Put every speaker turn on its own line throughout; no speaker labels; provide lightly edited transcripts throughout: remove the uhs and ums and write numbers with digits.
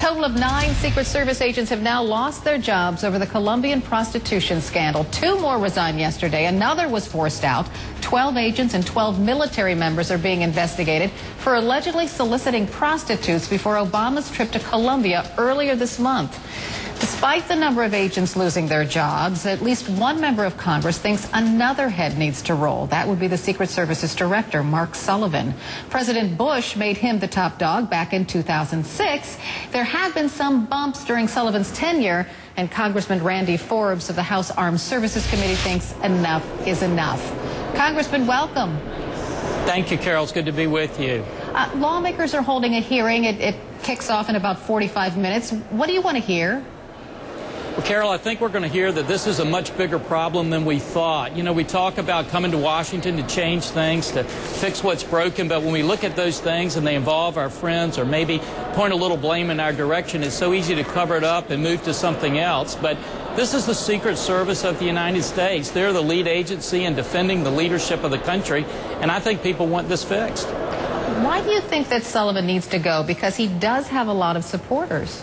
Total of 9 Secret Service agents have now lost their jobs over the Colombian prostitution scandal. 2 more resigned yesterday. Another was forced out. 12 agents and 12 military members are being investigated for allegedly soliciting prostitutes before Obama's trip to Colombia earlier this month. Despite the number of agents losing their jobs, at least one member of Congress thinks another head needs to roll. That would be the Secret Service's director, Mark Sullivan. President Bush made him the top dog back in 2006. There have been some bumps during Sullivan's tenure, and Congressman Randy Forbes of the House Armed Services Committee thinks enough is enough. Congressman, welcome.
Thank you, Carol. It's good to be with you.
Lawmakers are holding a hearing. It kicks off in about 45 minutes. What do you want to hear?
Well, Carol, I think we're going to hear that this is a much bigger problem than we thought. You know, we talk about coming to Washington to change things, to fix what's broken, but when we look at those things and they involve our friends or maybe point a little blame in our direction, it's so easy to cover it up and move to something else. But this is the Secret Service of the United States. They're the lead agency in defending the leadership of the country, and I think people want this fixed.
Why do you think that Sullivan needs to go? Because he does have a lot of supporters.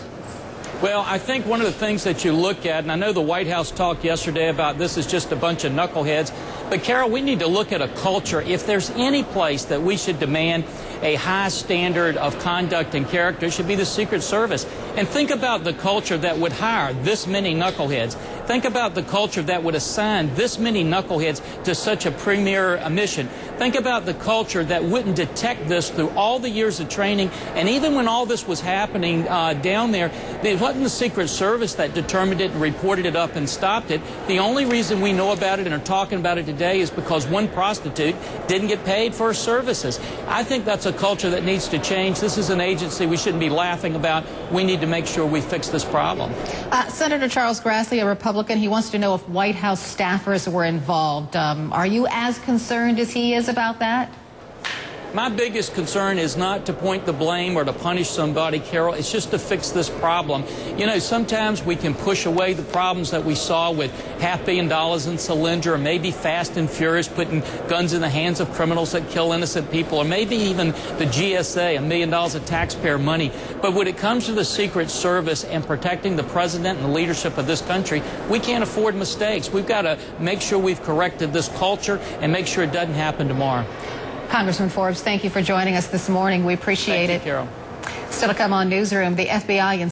Well, I think one of the things that you look at, and I know the White House talked yesterday about this is just a bunch of knuckleheads, but Carol, we need to look at a culture. If there's any place that we should demand a high standard of conduct and character, it should be the Secret Service. And think about the culture that would hire this many knuckleheads. Think about the culture that would assign this many knuckleheads to such a premier mission. Think about the culture that wouldn't detect this through all the years of training. And even when all this was happening down there, it wasn't the Secret Service that determined it and reported it up and stopped it. The only reason we know about it and are talking about it today is because one prostitute didn't get paid for her services. I think that's a culture that needs to change. This is an agency we shouldn't be laughing about. We need to make sure we fix this problem.
Senator Charles Grassley, a Republican, he wants to know if White House staffers were involved. Are you as concerned as he is about that?
My biggest concern is not to point the blame or to punish somebody, Carol. It's just to fix this problem. You know, sometimes we can push away the problems that we saw with $500 million in Solyndra, or maybe Fast and Furious putting guns in the hands of criminals that kill innocent people, or maybe even the GSA, $1 million of taxpayer money. But when it comes to the Secret Service and protecting the president and the leadership of this country, we can't afford mistakes. We've got to make sure we've corrected this culture and make sure it doesn't happen tomorrow.
Congressman Forbes, thank you for joining us this morning. We appreciate it.
Thank you, Carol.
Still to come on Newsroom, the FBI